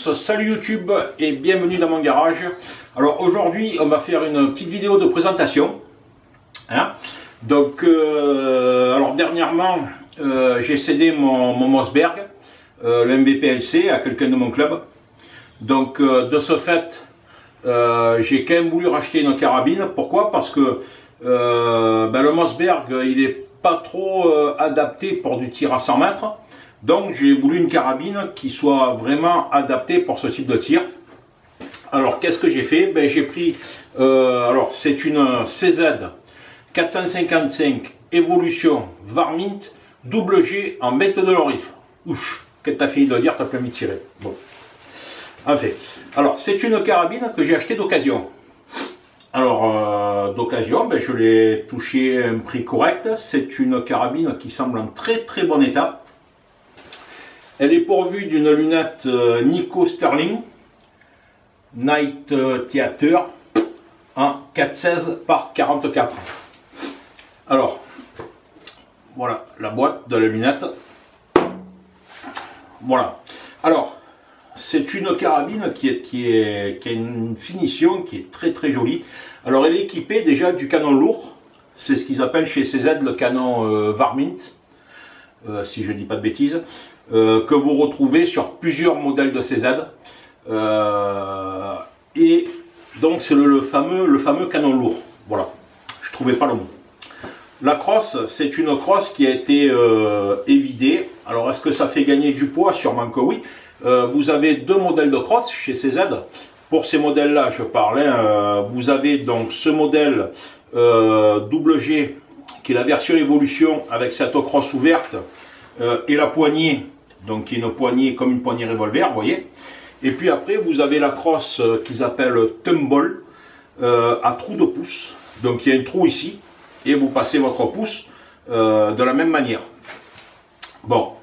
tous, salut YouTube et bienvenue dans mon garage. Alors aujourd'hui on va faire une petite vidéo de présentation. Alors dernièrement j'ai cédé mon Mossberg, le MVPLC, à quelqu'un de mon club. Donc de ce fait j'ai quand même voulu racheter une carabine. Pourquoi? Parce que le Mossberg il est pas trop adapté pour du tir à 100 mètres. Donc j'ai voulu une carabine qui soit vraiment adaptée pour ce type de tir. Alors qu'est-ce que j'ai fait? J'ai pris, alors c'est une CZ 455 Evolution Varmint double G en 22 long rifle. Ouf, qu'est-ce que t'as fini de dire, t'as plus envie de tirer. Bon, en fait, alors c'est une carabine que j'ai achetée d'occasion. Alors d'occasion, je l'ai touché à un prix correct. C'est une carabine qui semble en très très bon état. Elle est pourvue d'une lunette Nikko Sterling Night Theater en 4,16 par 44. Alors, voilà la boîte de la lunette. Voilà. Alors, c'est une carabine qui a une finition qui est très très jolie. Alors, elle est équipée déjà du canon lourd. C'est ce qu'ils appellent chez CZ le canon Varmint, si je ne dis pas de bêtises. Que vous retrouvez sur plusieurs modèles de CZ. Et donc c'est le fameux canon lourd. Voilà, je trouvais pas le mot. La crosse, c'est une crosse qui a été évidée. Alors est-ce que ça fait gagner du poids? Sûrement que oui. Vous avez deux modèles de crosse chez CZ. Pour ces modèles là je parlais, vous avez donc ce modèle double G qui est la version évolution avec cette crosse ouverte et la poignée, donc qui est une poignée comme une poignée revolver, vous voyez. Et puis après vous avez la crosse qu'ils appellent Tumble à trou de pouce. Donc il y a un trou ici et vous passez votre pouce de la même manière. Bon,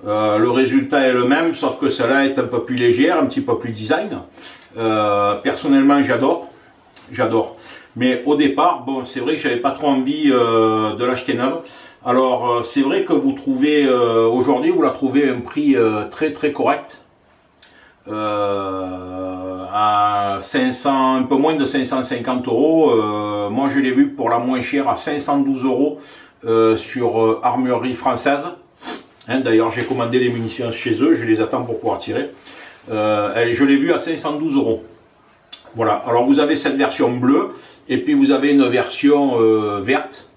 le résultat est le même, sauf que celle-là est un peu plus légère, un petit peu plus design. Personnellement j'adore. Mais au départ, bon, c'est vrai que j'avais pas trop envie de l'acheter neuve. Alors c'est vrai que vous trouvez aujourd'hui, vous la trouvez à un prix très très correct, à 500, un peu moins de 550 €. Moi je l'ai vu pour la moins chère à 512 € sur Armurerie Française. D'ailleurs j'ai commandé les munitions chez eux, je les attends pour pouvoir tirer. Je l'ai vu à 512 €. Voilà, alors vous avez cette version bleue et puis vous avez une version verte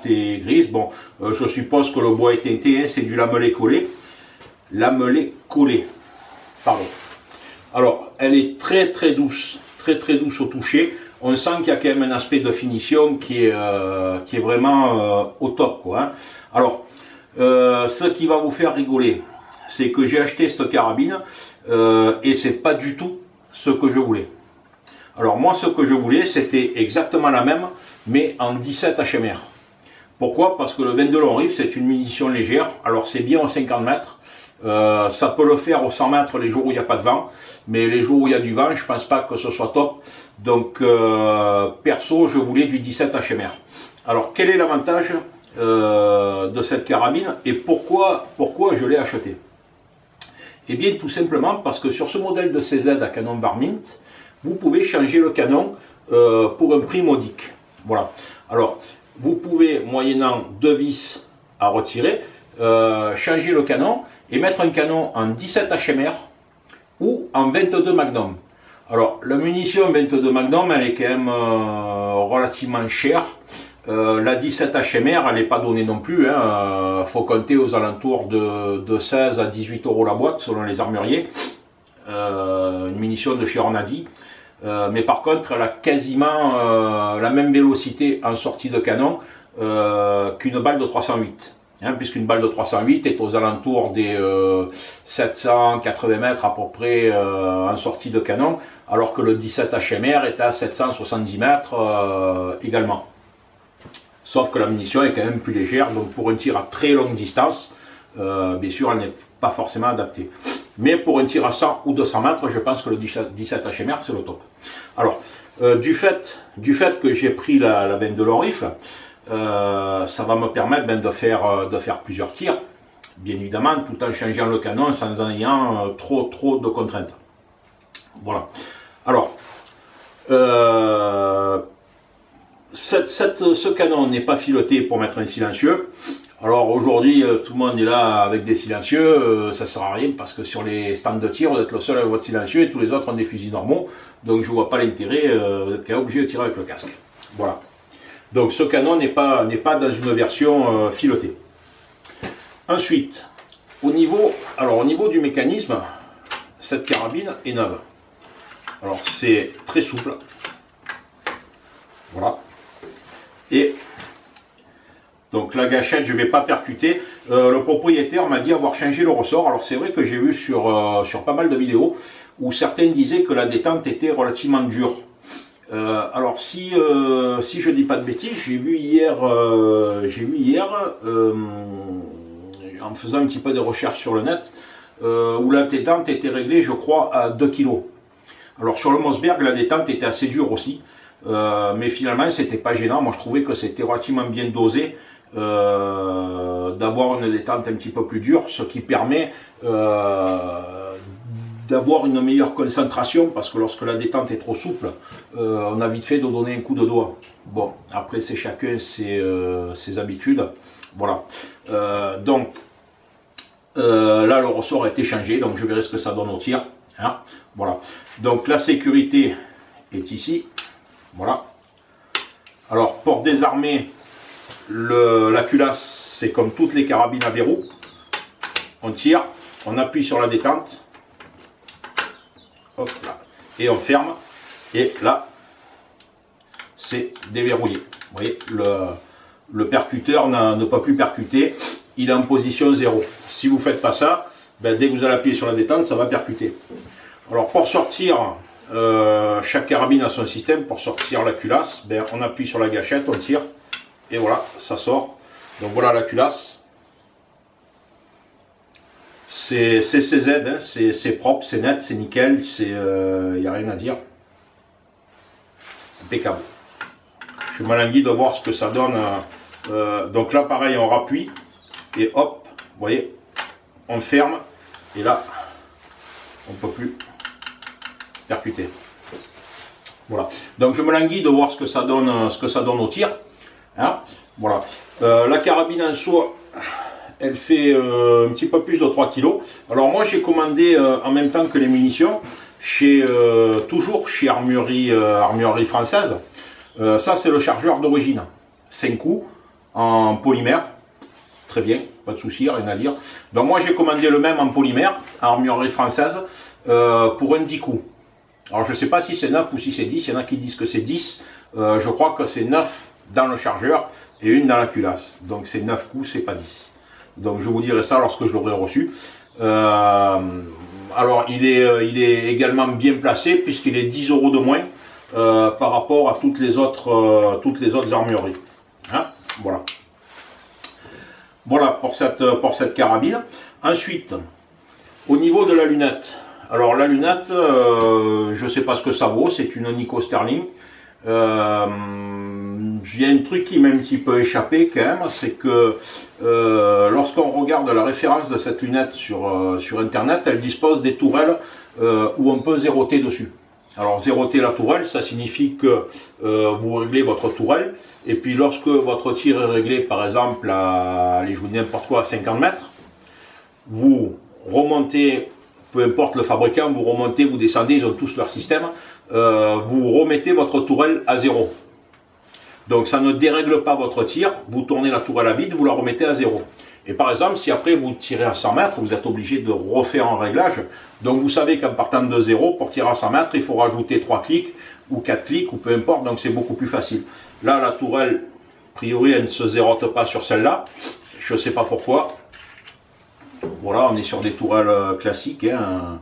et grise. Bon, je suppose que le bois est teinté, c'est du lamelé collé. Lamelé collé, pardon. Alors, elle est très très douce au toucher. On sent qu'il y a quand même un aspect de finition qui est vraiment au top, quoi, hein. Alors, ce qui va vous faire rigoler, c'est que j'ai acheté cette carabine et c'est pas du tout ce que je voulais. Alors moi ce que je voulais c'était exactement la même mais en 17 HMR. Pourquoi? Parce que le 22 long rifle c'est une munition légère. Alors c'est bien aux 50 mètres. Ça peut le faire aux 100 mètres les jours où il n'y a pas de vent. Mais les jours où il y a du vent je pense pas que ce soit top. Donc perso je voulais du 17 HMR. Alors quel est l'avantage de cette carabine et pourquoi je l'ai acheté? Eh bien tout simplement parce que sur ce modèle de CZ à canon Varmint, vous pouvez changer le canon pour un prix modique. Voilà. Alors, vous pouvez, moyennant 2 vis à retirer, changer le canon et mettre un canon en 17 HMR ou en 22 Magnum. Alors, la munition 22 Magnum, elle est quand même relativement chère. La 17 HMR, elle n'est pas donnée non plus. Faut compter aux alentours de 16 à 18 € la boîte, selon les armuriers. Une munition de chez Ronadi. Mais par contre elle a quasiment la même vélocité en sortie de canon qu'une balle de 308, puisqu'une balle de 308 est aux alentours des 780 mètres à peu près en sortie de canon, alors que le 17 HMR est à 770 mètres également. Sauf que la munition est quand même plus légère, donc pour un tir à très longue distance, bien sûr elle n'est pas forcément adaptée. Mais pour un tir à 100 ou 200 mètres, je pense que le 17 HMR c'est le top. Alors, du fait que j'ai pris la 22 long rifle, ça va me permettre de faire plusieurs tirs. bien évidemment, tout en changeant le canon sans en ayant trop de contraintes. Voilà. Alors, ce canon n'est pas fileté pour mettre un silencieux. Alors aujourd'hui, tout le monde est là avec des silencieux, ça ne sert à rien parce que sur les stands de tir, vous êtes le seul avec votre silencieux et tous les autres ont des fusils normaux. Donc je ne vois pas l'intérêt, vous êtes quand même obligé de tirer avec le casque. Voilà. Donc ce canon n'est pas dans une version filotée. Ensuite, au niveau du mécanisme, cette carabine est neuve. Alors c'est très souple. Voilà. Et donc la gâchette, je ne vais pas percuter. Le propriétaire m'a dit avoir changé le ressort. Alors c'est vrai que j'ai vu sur pas mal de vidéos où certains disaient que la détente était relativement dure. Alors si je dis pas de bêtises, j'ai vu hier en faisant un petit peu de recherches sur le net où la détente était réglée, je crois, à 2 kg. Alors sur le Mossberg, la détente était assez dure aussi. Mais finalement c'était pas gênant, moi je trouvais que c'était relativement bien dosé d'avoir une détente un petit peu plus dure, ce qui permet d'avoir une meilleure concentration, parce que lorsque la détente est trop souple, on a vite fait de donner un coup de doigt. Bon, après c'est chacun ses habitudes, voilà. Donc là le ressort a été changé, donc je verrai ce que ça donne au tir, hein, voilà. Donc la sécurité est ici. Voilà. Alors pour désarmer la culasse, c'est comme toutes les carabines à verrou. On tire, on appuie sur la détente, hop là, et on ferme. Et là, c'est déverrouillé. Vous voyez, le percuteur ne peut plus percuter. Il est en position 0. Si vous ne faites pas ça, ben, dès que vous allez appuyer sur la détente, ça va percuter. Alors pour sortir, chaque carabine a son système. Pour sortir la culasse, ben, on appuie sur la gâchette, on tire et voilà, ça sort. Donc voilà la culasse. C'est CZ, hein, c'est propre, c'est net, c'est nickel, il n'y a rien à dire. Impeccable. Je m'alanguis de voir ce que ça donne. Donc là pareil, on rappuie et hop, vous voyez, on ferme et là, on ne peut plus percuter. Voilà. Donc je me languis de voir ce que ça donne au tir. Hein, voilà. La carabine en soi, elle fait un petit peu plus de 3 kg. Alors moi j'ai commandé en même temps que les munitions, toujours chez Armurerie Française. Ça c'est le chargeur d'origine. 5 coups en polymère. Très bien, pas de souci, rien à dire. Donc moi j'ai commandé le même en polymère, Armurerie Française, pour un 10 coups. Alors je ne sais pas si c'est 9 ou si c'est 10, il y en a qui disent que c'est 10. Je crois que c'est 9 dans le chargeur et une dans la culasse. Donc c'est 9 coups, c'est pas 10. Donc je vous dirai ça lorsque je l'aurai reçu. Alors il est également bien placé puisqu'il est 10 € de moins par rapport à toutes les autres armureries. Hein, voilà. Voilà pour cette carabine. Ensuite, au niveau de la lunette. Alors la lunette, je ne sais pas ce que ça vaut, c'est une Nikko Sterling. Il y a un truc qui m'a un petit peu échappé quand même, c'est que lorsqu'on regarde la référence de cette lunette sur internet, elle dispose des tourelles où on peut zéroter dessus. Alors zéroter la tourelle, ça signifie que vous réglez votre tourelle, et puis lorsque votre tir est réglé, par exemple, allez, je vous dis n'importe quoi, à 50 mètres, vous remontez, peu importe le fabricant, vous remontez, vous descendez, ils ont tous leur système, vous remettez votre tourelle à 0. Donc ça ne dérègle pas votre tir, vous tournez la tourelle à vide, vous la remettez à 0. Et par exemple, si après vous tirez à 100 mètres, vous êtes obligé de refaire un réglage. Donc vous savez qu'en partant de 0, pour tirer à 100 mètres, il faut rajouter 3 clics ou 4 clics, ou peu importe, donc c'est beaucoup plus facile. Là, la tourelle, a priori, elle ne se zérote pas sur celle-là. Je ne sais pas pourquoi. Voilà, on est sur des tourelles classiques. Hein.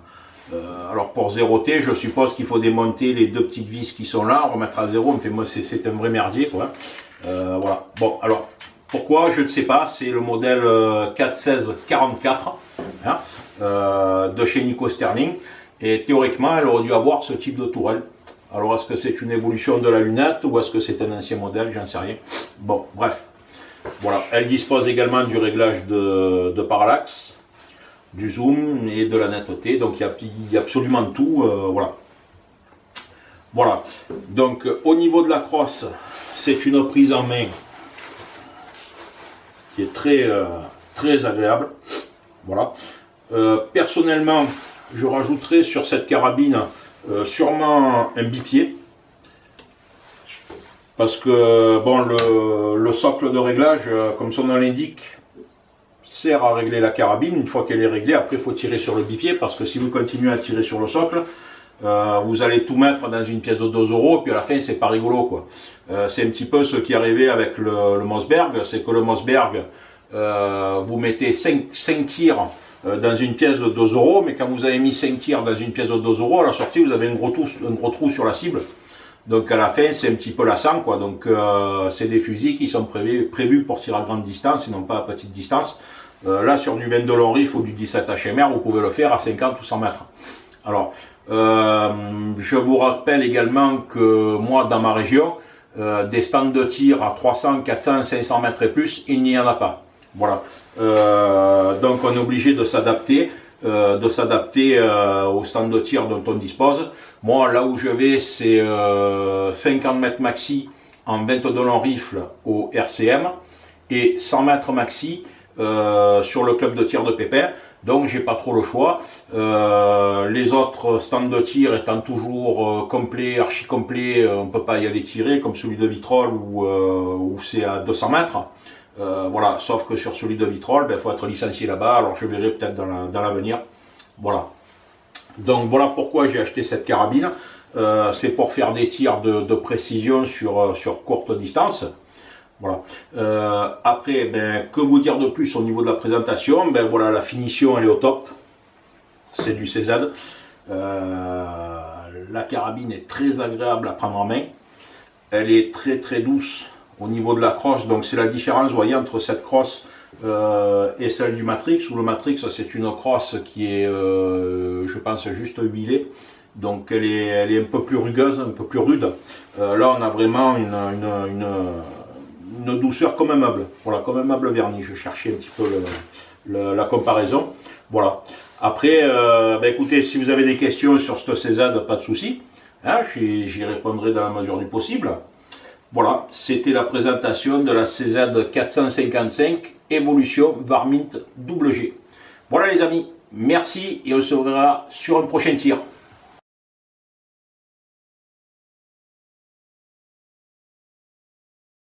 Alors pour zéroter, je suppose qu'il faut démonter les deux petites vis qui sont là, remettre à 0. Moi, c'est un vrai merdier, quoi. Voilà. Bon, alors... Pourquoi? Je ne sais pas, c'est le modèle 41644 hein, de chez Nikko Sterling, et théoriquement elle aurait dû avoir ce type de tourelle. Alors est-ce que c'est une évolution de la lunette ou est-ce que c'est un ancien modèle? J'en sais rien. Bon, bref. Voilà, elle dispose également du réglage de parallaxe, du zoom et de la netteté, donc il y a absolument tout, voilà. Voilà, donc au niveau de la crosse, c'est une prise en main qui est très agréable. Voilà. Personnellement, je rajouterai sur cette carabine sûrement un bipied. Parce que bon, le socle de réglage, comme son nom l'indique, sert à régler la carabine. Une fois qu'elle est réglée, après il faut tirer sur le bipied, parce que si vous continuez à tirer sur le socle, vous allez tout mettre dans une pièce de 2 euros, puis à la fin c'est pas rigolo quoi. C'est un petit peu ce qui est arrivé avec le Mossberg, c'est que le Mossberg, vous mettez 5 tirs dans une pièce de 2 euros, mais quand vous avez mis 5 tirs dans une pièce de 2 euros, à la sortie vous avez un gros trou sur la cible. Donc à la fin c'est un petit peu lassant quoi. Donc c'est des fusils qui sont prévus pour tirer à grande distance et non pas à petite distance. Là sur du 22 long rifle ou du 17 HMR, vous pouvez le faire à 50 ou 100 mètres. Alors je vous rappelle également que moi dans ma région, des stands de tir à 300, 400, 500 mètres et plus, il n'y en a pas. Voilà. Donc on est obligé de s'adapter. Au stand de tir dont on dispose. Moi là où je vais c'est 50 mètres maxi en 22 long rifle au RCM et 100 mètres maxi sur le club de tir de Pépin, donc j'ai pas trop le choix. Les autres stands de tir étant toujours complets, archi complets, on peut pas y aller tirer comme celui de Vitrolles où c'est à 200 mètres. Voilà, sauf que sur celui de Vitrolles, il faut être licencié là-bas, alors je verrai peut-être dans l'avenir. Voilà. Donc voilà pourquoi j'ai acheté cette carabine. C'est pour faire des tirs de précision sur courte distance. Voilà. Après, que vous dire de plus au niveau de la présentation? Voilà, la finition elle est au top. C'est du CZ. La carabine est très agréable à prendre en main. Elle est très douce au niveau de la crosse, donc c'est la différence, vous voyez, entre cette crosse et celle du Matrix, où le Matrix c'est une crosse qui est, je pense, juste huilée, donc elle est un peu plus rugueuse, un peu plus rude. Là on a vraiment une douceur comme un meuble, voilà, comme un meuble verni, je cherchais un petit peu la comparaison, voilà. Après, écoutez, si vous avez des questions sur ce CZ, pas de souci, hein, j'y répondrai dans la mesure du possible. Voilà, c'était la présentation de la CZ 455 Evolution Varmint WG. Voilà les amis, merci et on se reverra sur un prochain tir.